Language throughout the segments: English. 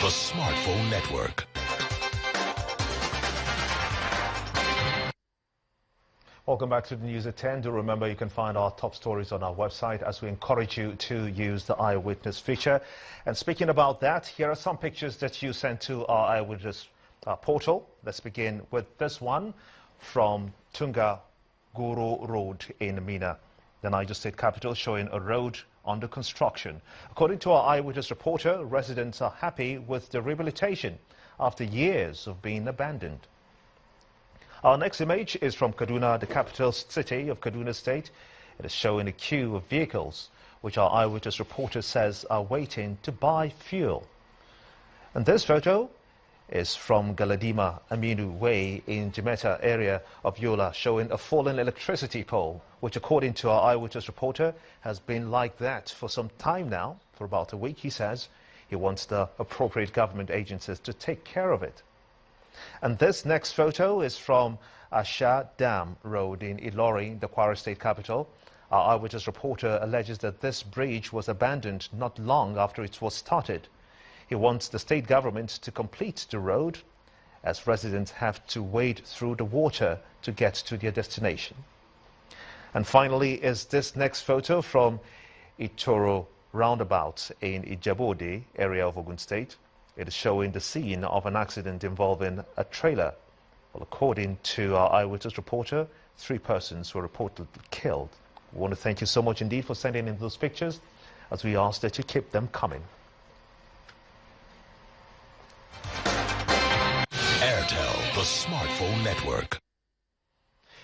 the Smartphone Network. Welcome back to the news at 10. Do remember you can find our top stories on our website as we encourage you to use the Eyewitness feature. And speaking about that, here are some pictures that you sent to our Eyewitness portal. Let's begin with this one from Tunga Guru Road in Mina, the Niger State capital, showing a road under construction. According to our Eyewitness reporter, residents are happy with the rehabilitation after years of being abandoned. Our next image is from Kaduna, the capital city of Kaduna State. It is showing a queue of vehicles, which our Eyewitness reporter says are waiting to buy fuel. And this photo is from Galadima Aminu Way in Jimeta area of Yola, showing a fallen electricity pole, which according to our Eyewitness reporter has been like that for some time now. For about a week, he says. He wants the appropriate government agencies to take care of it. And this next photo is from Asha Dam Road in Ilori, the Kwara State capital. Our Eyewitness reporter alleges that this bridge was abandoned not long after it was started. He wants the state government to complete the road, as residents have to wade through the water to get to their destination. And finally is this next photo from Itoro roundabout in Ijebode area of Ogun State. It is showing the scene of an accident involving a trailer. Well, according to our Eyewitness reporter, 3 persons were reportedly killed. We want to thank you so much indeed for sending in those pictures, as we ask that you keep them coming. Airtel, the Smartphone Network.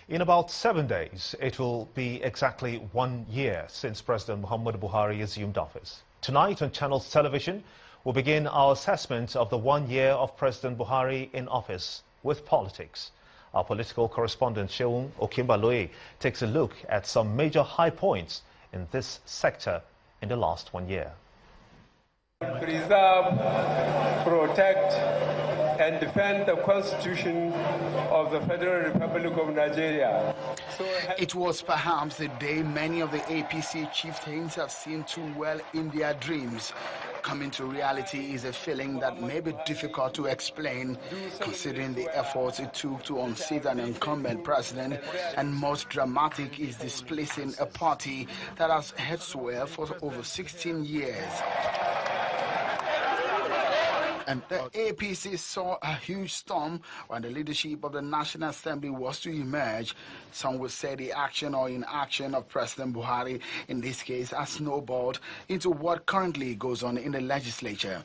In about 7 days, it will be exactly 1 year since President Muhammadu Buhari assumed office. Tonight on Channels Television, we'll begin our assessment of the 1 year of President Buhari in office with politics. Our political correspondent Sheung Okimbaloye takes a look at some major high points in this sector in the last 1 year. Preserve, protect, and defend the Constitution of the Federal Republic of Nigeria. It was perhaps the day many of the APC chieftains have seen too well in their dreams. Coming to reality is a feeling that may be difficult to explain, considering the efforts it took to unseat an incumbent president, and most dramatic is displacing a party that has held swell for over 16 years. And the APC saw a huge storm when the leadership of the National Assembly was to emerge. Some would say the action or inaction of President Buhari in this case has snowballed into what currently goes on in the legislature.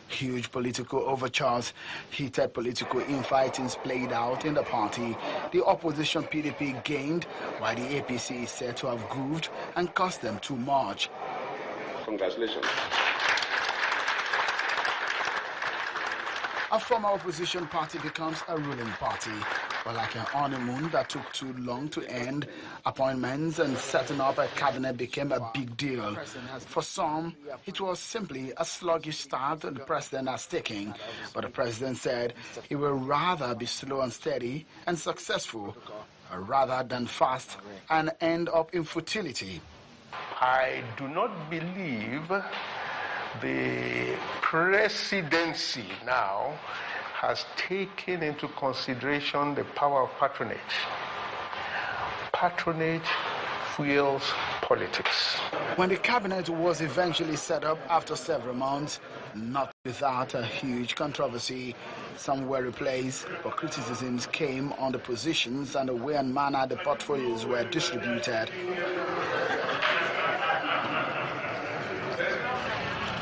Huge political overtures, heated political infightings played out in the party. The opposition PDP gained, while the APC is said to have grooved and cost them too much. Congratulations. A former opposition party becomes a ruling party. But like an honeymoon that took too long to end, appointments and setting up a cabinet became a big deal. For some, it was simply a sluggish start the president has taken. But the president said he would rather be slow and steady and successful, rather than fast and end up in futility. I do not believe the presidency now has taken into consideration the power of patronage. Patronage fuels politics. When the cabinet was eventually set up after several months, not without a huge controversy, some were replaced, but criticisms came on the positions and the way and manner the portfolios were distributed.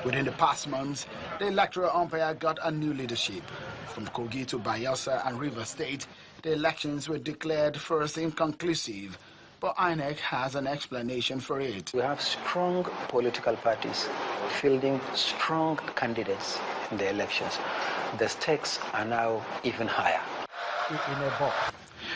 Within the past months, the electoral umpire got a new leadership. From Kogi to Bayelsa and River State, the elections were declared first inconclusive, but INEC has an explanation for it. We have strong political parties fielding strong candidates in the elections. The stakes are now even higher.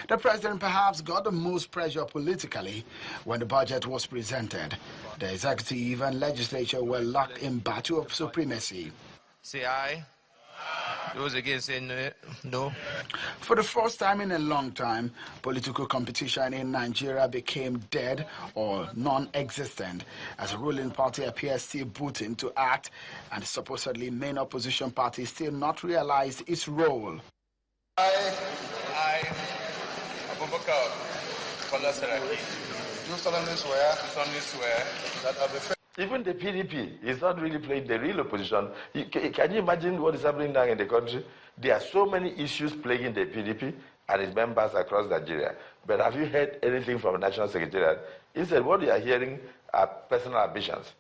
The president perhaps got the most pressure politically when the budget was presented. The executive and legislature were locked in battle of supremacy. Say aye. Those again say no. For the first time in a long time, political competition in Nigeria became dead or non-existent as the ruling party appears still booting to act and supposedly main opposition party still not realized its role. I, Abubakar El-Zakzaky, do solemnly swear that I will defend. Even the PDP is not really playing the real opposition. Can you imagine what is happening now in the country? There are so many issues plaguing the PDP and its members across Nigeria. But have you heard anything from the National Secretariat? Instead, what you are hearing are personal ambitions.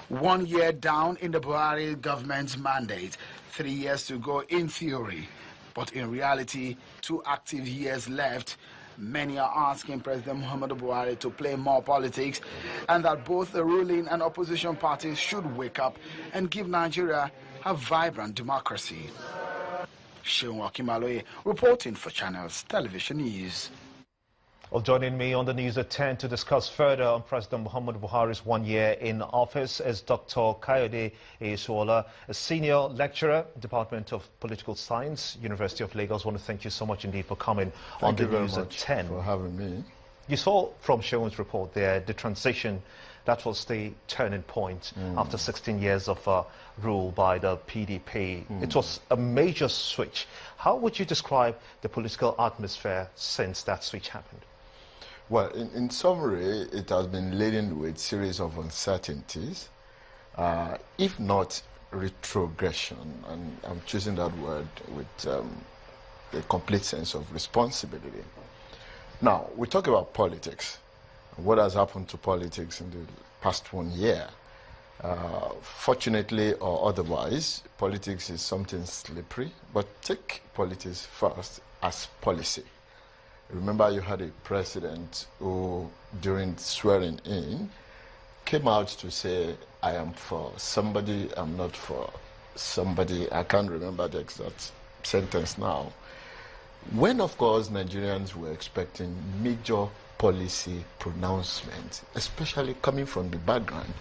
1 year down in the Buhari government's mandate, 3 years to go in theory. But in reality, 2 active years left. Many are asking President Muhammadu Buhari to play more politics and that both the ruling and opposition parties should wake up and give Nigeria a vibrant democracy. Seun Wakimaloye reporting for Channels Television News. Well, joining me on the news at 10 to discuss further on President Muhammadu Buhari's 1 year in office is Dr. Kayode Esuola, a senior lecturer, Department of Political Science, University of Lagos. I want to thank you so much indeed for coming on the news at 10. For having me. You saw from Seun's report there the transition. That was the turning point after 16 years of rule by the PDP. It was a major switch. How would you describe the political atmosphere since that switch happened? Well, in summary, it has been laden with a series of uncertainties, if not retrogression, and I'm choosing that word with a complete sense of responsibility. Now, we talk about politics. What has happened to politics in the past 1 year? Fortunately or otherwise, politics is something slippery, but take politics first as policy. Remember, you had a president who, during swearing in, came out to say, I am for somebody, I'm not for somebody. I can't remember the exact sentence now. When, of course, Nigerians were expecting major policy pronouncements, especially coming from the background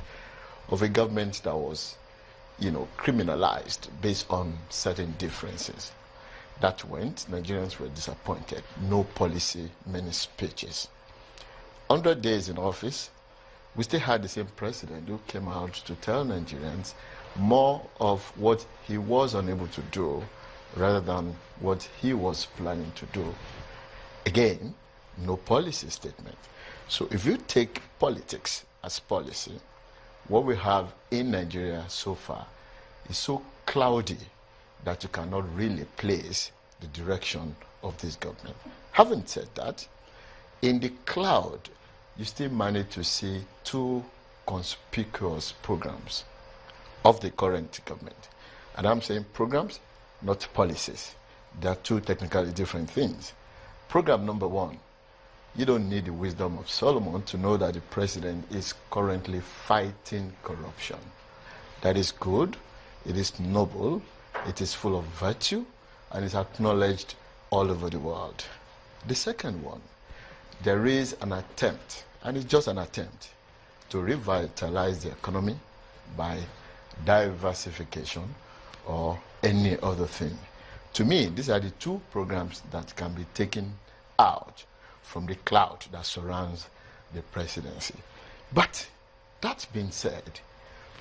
of a government that was, criminalized based on certain differences. That went, Nigerians were disappointed. No policy, many speeches. 100 days in office, we still had the same president who came out to tell Nigerians more of what he was unable to do rather than what he was planning to do. Again, no policy statement. So if you take politics as policy, what we have in Nigeria so far is so cloudy that you cannot really place the direction of this government. Having said that, in the cloud, you still manage to see 2 conspicuous programs of the current government. And I'm saying programs, not policies. They are 2 technically different things. Program number 1, you don't need the wisdom of Solomon to know that the president is currently fighting corruption. That is good, it is noble, it is full of virtue, and is acknowledged all over the world. The second one, there is an attempt, and it's just an attempt, to revitalize the economy by diversification or any other thing. To me, these are the 2 programs that can be taken out from the cloud that surrounds the presidency. But that being said,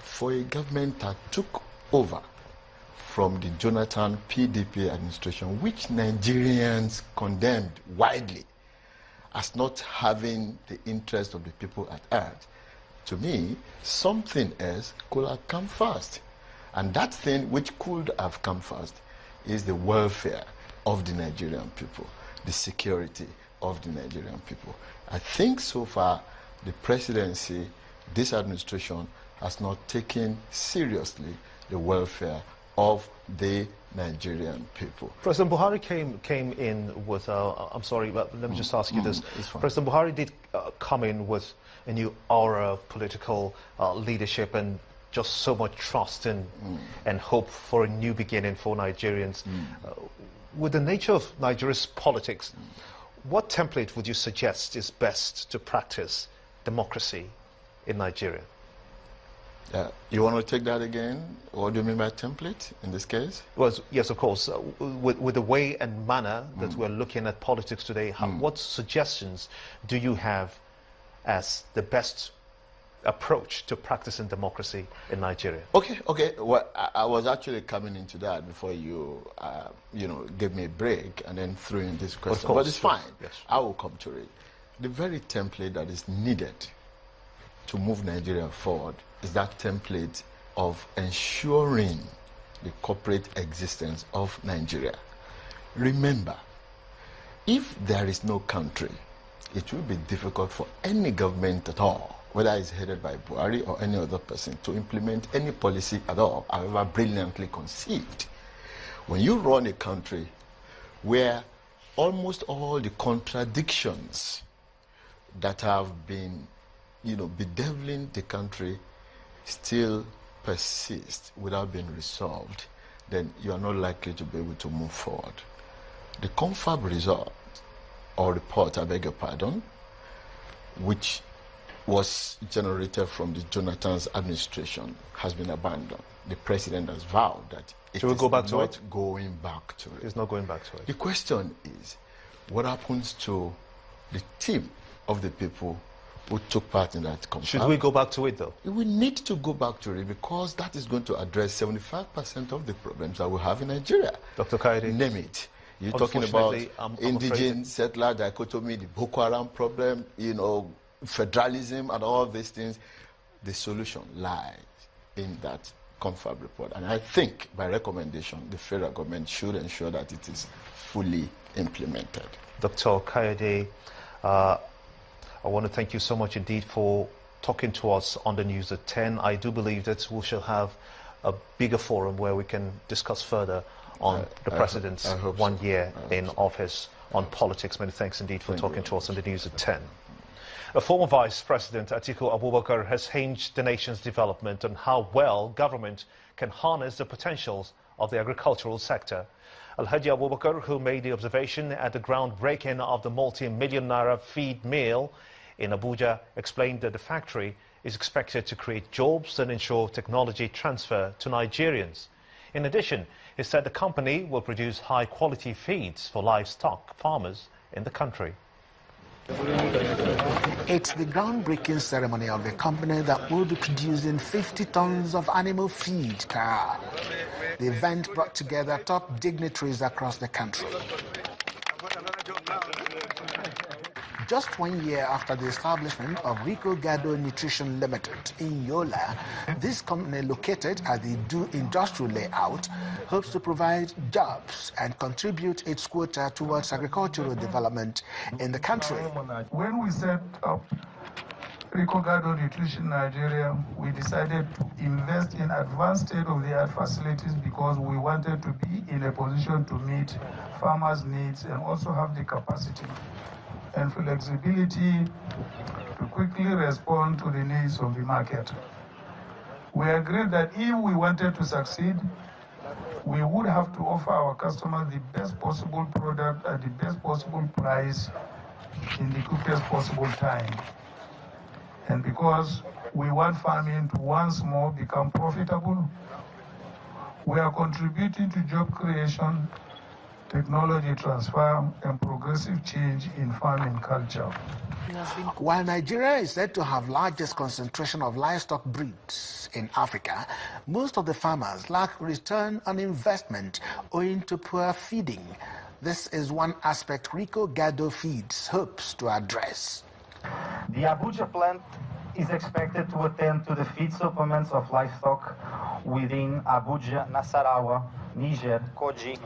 for a government that took over from the Jonathan PDP administration, which Nigerians condemned widely as not having the interest of the people at heart, to me, something else could have come first. And that thing which could have come first is the welfare of the Nigerian people, the security of the Nigerian people. I think so far the presidency, this administration, has not taken seriously the welfare of the Nigerian people. President Buhari came in with, I'm sorry, but let me just ask you this. President Buhari did come in with a new aura of political leadership and just so much trust and hope for a new beginning for Nigerians. With the nature of Nigeria's politics, what template would you suggest is best to practice democracy in Nigeria? You want to take that again? What do you mean by template in this case? Well, yes, of course. With the way and manner that we're looking at politics today, what suggestions do you have as the best approach to practicing democracy in Nigeria? Okay. Well, I was actually coming into that before you, gave me a break and then threw in this question. But it's fine. Yes. I will come to it. The very template that is needed to move Nigeria forward is that template of ensuring the corporate existence of Nigeria. Remember, if there is no country, it will be difficult for any government at all, whether it's headed by Buhari or any other person, to implement any policy at all, however brilliantly conceived. When you run a country where almost all the contradictions that have been, bedeviling the country still persist without being resolved, then you are not likely to be able to move forward. The confab result, or report, I beg your pardon, which was generated from the Jonathan's administration, has been abandoned. The president has vowed that it is not going back to it. It's not going back to it. The question is, what happens to the team of the people who took part in that confab? Should we go back to it, though? We need to go back to it because that is going to address 75% of the problems that we have in Nigeria. Dr. Kayode. Name it. You're talking about indigenous settler dichotomy, the Boko Haram problem, federalism and all these things. The solution lies in that confab report. And I think, by recommendation, the federal government should ensure that it is fully implemented. Dr. Kayode, I want to thank you so much indeed for talking to us on the news at 10. I do believe that we shall have a bigger forum where we can discuss further on the president's 1 year in office on politics. Many thanks indeed for talking to us on the news at 10. A former Vice President, Atiku Abubakar, has hinged the nation's development on how well government can harness the potentials of the agricultural sector. Al-Haji Abubakar, who made the observation at the groundbreaking of the multi-million naira feed mill in Abuja, explained that the factory is expected to create jobs and ensure technology transfer to Nigerians. In addition, he said the company will produce high-quality feeds for livestock farmers in the country. It's the groundbreaking ceremony of a company that will be producing 50 tons of animal feed per hour. The event brought together top dignitaries across the country. Just 1 year after the establishment of Rico Gado Nutrition Limited in Yola, this company, located at the Do Industrial Layout, hopes to provide jobs and contribute its quota towards agricultural development in the country. When we set up Rico Gado Nutrition Nigeria, we decided to invest in advanced state-of-the-art facilities because we wanted to be in a position to meet farmers' needs and also have the capacity and flexibility to quickly respond to the needs of the market. We agreed that if we wanted to succeed, we would have to offer our customers the best possible product at the best possible price in the quickest possible time. And because we want farming to once more become profitable, we are contributing to job creation, technology transfer, and progressive change in farming culture. While Nigeria is said to have largest concentration of livestock breeds in Africa, most of the farmers lack return on investment owing to poor feeding. This is one aspect Rico Gado Feeds hopes to address. The Abuja plant is expected to attend to the feed supplements of livestock within Abuja, Nasarawa, Niger, Kogi,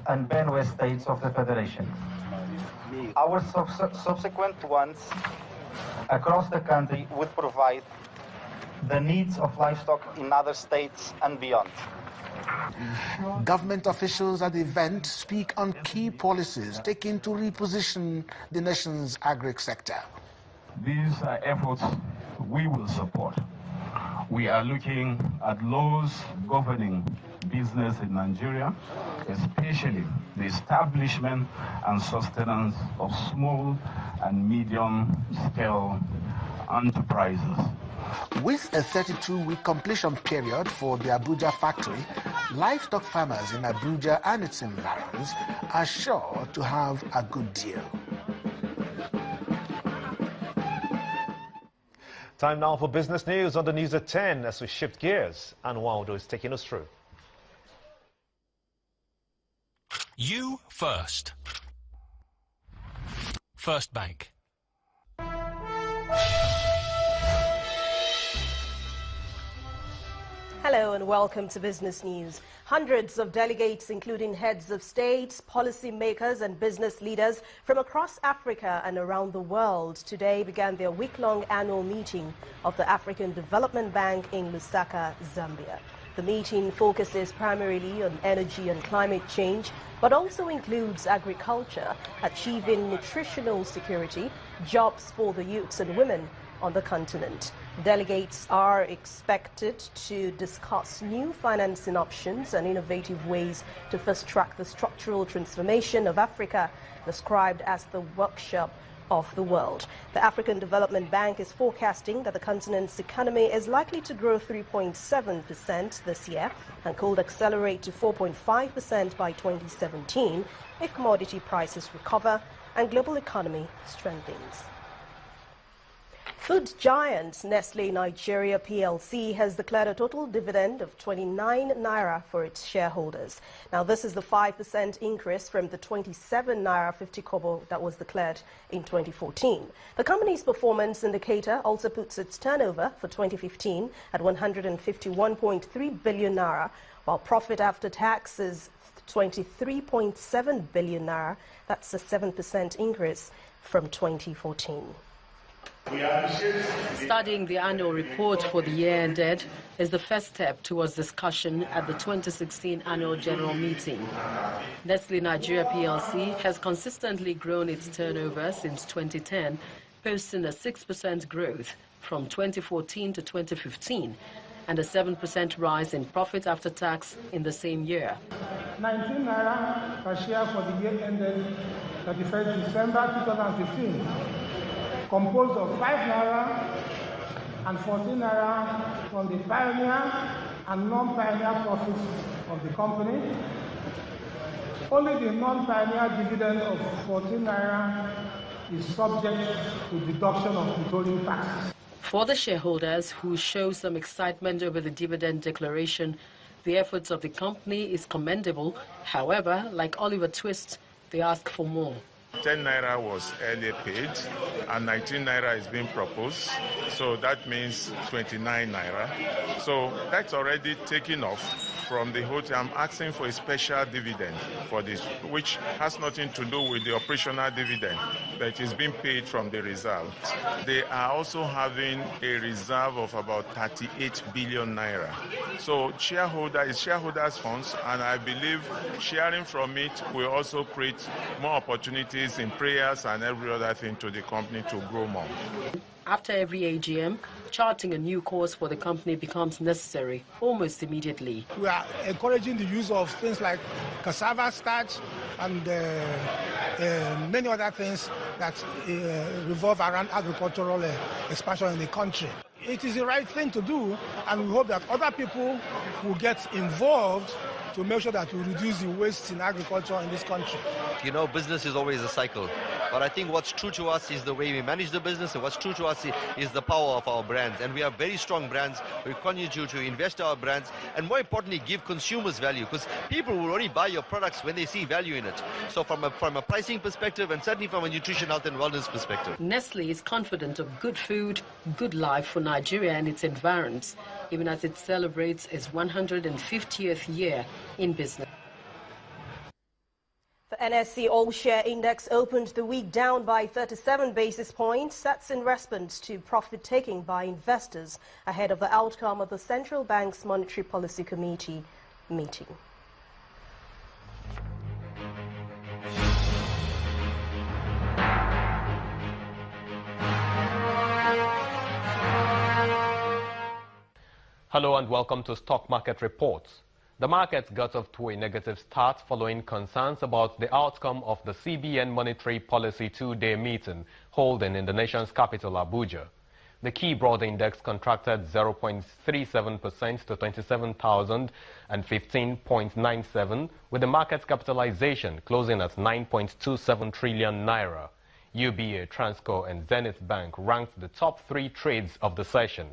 and Benue states of the Federation. Our subsequent ones across the country would provide the needs of livestock in other states and beyond. Government officials at the event speak on key policies taken to reposition the nation's agric sector. These are efforts we will support. We are looking at laws governing business in Nigeria, especially the establishment and sustenance of small and medium-scale enterprises. With a 32-week completion period for the Abuja factory, livestock farmers in Abuja and its environs are sure to have a good deal. Time now for business news on the News at 10 as we shift gears. And Waldo is taking us through. You first. First Bank. Hello and welcome to Business News. Hundreds of delegates, including heads of states, policy makers and business leaders from across Africa and around the world, today began their week-long annual meeting of the African Development Bank in Lusaka, Zambia. The meeting focuses primarily on energy and climate change, but also includes agriculture, achieving nutritional security, jobs for the youths and women on the continent. Delegates are expected to discuss new financing options and innovative ways to fast-track the structural transformation of Africa, described as the workshop of the world. The African Development Bank is forecasting that the continent's economy is likely to grow 3.7% this year and could accelerate to 4.5% by 2017 if commodity prices recover and global economy strengthens. Food giant Nestle Nigeria PLC has declared a total dividend of 29 naira for its shareholders. Now, this is the 5% increase from the 27 naira 50 kobo that was declared in 2014. The company's performance indicator also puts its turnover for 2015 at 151.3 billion naira, while profit after tax is 23.7 billion naira. That's a 7% increase from 2014. Studying the annual report for the year ended is the first step towards discussion at the 2016 annual general meeting. Nestle Nigeria PLC has consistently grown its turnover since 2010, posting a 6% growth from 2014 to 2015 and a 7% rise in profit after tax in the same year. 19 naira per share for the year ended 31st December 2015. Composed of 5 naira and 14 naira from the pioneer and non-pioneer profits of the company. Only the non-pioneer dividend of 14 naira is subject to deduction of withholding tax. For the shareholders who show some excitement over the dividend declaration, the efforts of the company is commendable. However, like Oliver Twist, they ask for more. 10 naira was earlier paid and 19 naira is being proposed, so that means 29 naira. So that's already taken off from the whole time. I'm asking for a special dividend for this, which has nothing to do with the operational dividend, but is being paid from the reserve. They are also having a reserve of about 38 billion naira. So shareholders' funds, and I believe sharing from it will also create more opportunities in prayers and every other thing to the company to grow more. After every AGM, charting a new course for the company becomes necessary almost immediately. We are encouraging the use of things like cassava starch and many other things that revolve around agricultural expansion in the country. It is the right thing to do, and we hope that other people will get involved to make sure that we reduce the waste in agriculture in this country. You know, business is always a cycle. But I think what's true to us is the way we manage the business, and what's true to us is the power of our brands. And we have very strong brands. We continue to invest in our brands, and more importantly, give consumers value, because people will only buy your products when they see value in it. So from a pricing perspective, and certainly from a nutrition, health and wellness perspective. Nestle is confident of good food, good life for Nigeria and its environs, even as it celebrates its 150th year in business. The NSE All-Share Index opened the week down by 37 basis points. That's in response to profit-taking by investors ahead of the outcome of the Central Bank's Monetary Policy Committee meeting. Hello and welcome to Stock Market Reports. The markets got off to a negative start following concerns about the outcome of the CBN Monetary Policy two-day meeting holding in the nation's capital, Abuja. The key broad index contracted 0.37% to 27,015.97, with the market's capitalization closing at 9.27 trillion naira. UBA, Transco and Zenith Bank ranked the top 3 trades of the session.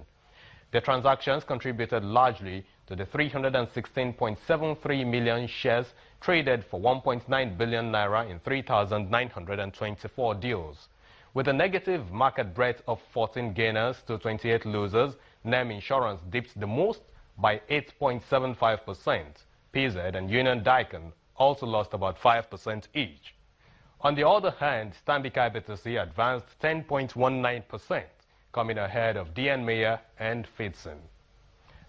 The transactions contributed largely to the 316.73 million shares traded for 1.9 billion naira in 3,924 deals. With a negative market breadth of 14 gainers to 28 losers, NEM Insurance dipped the most by 8.75%. PZ and Union Daikin also lost about 5% each. On the other hand, Stanbic IBTC advanced 10.19%, coming ahead of DN Mayer and Fidson.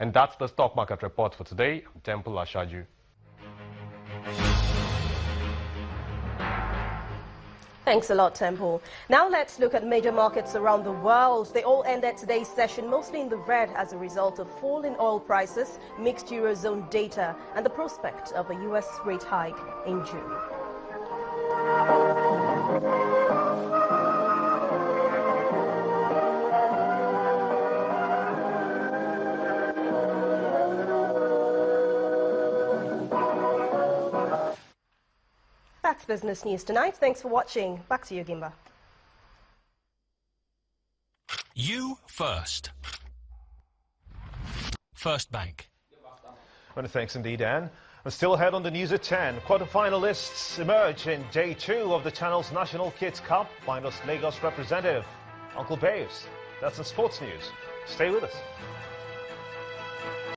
And that's the stock market report for today. I'm Temple Ashaju. Thanks a lot, Temple. Now let's look at major markets around the world. They all ended today's session mostly in the red as a result of fall in oil prices, mixed Eurozone data, and the prospect of a U.S. rate hike in June. That's business news tonight. Thanks for watching. Back to you, Gimba. You first. First Bank. Many thanks indeed, Anne. And still ahead on the news at 10. Quarterfinalists emerge in day 2 of the channel's National Kids Cup. Finals Lagos representative, Uncle Bayes. That's in sports news. Stay with us.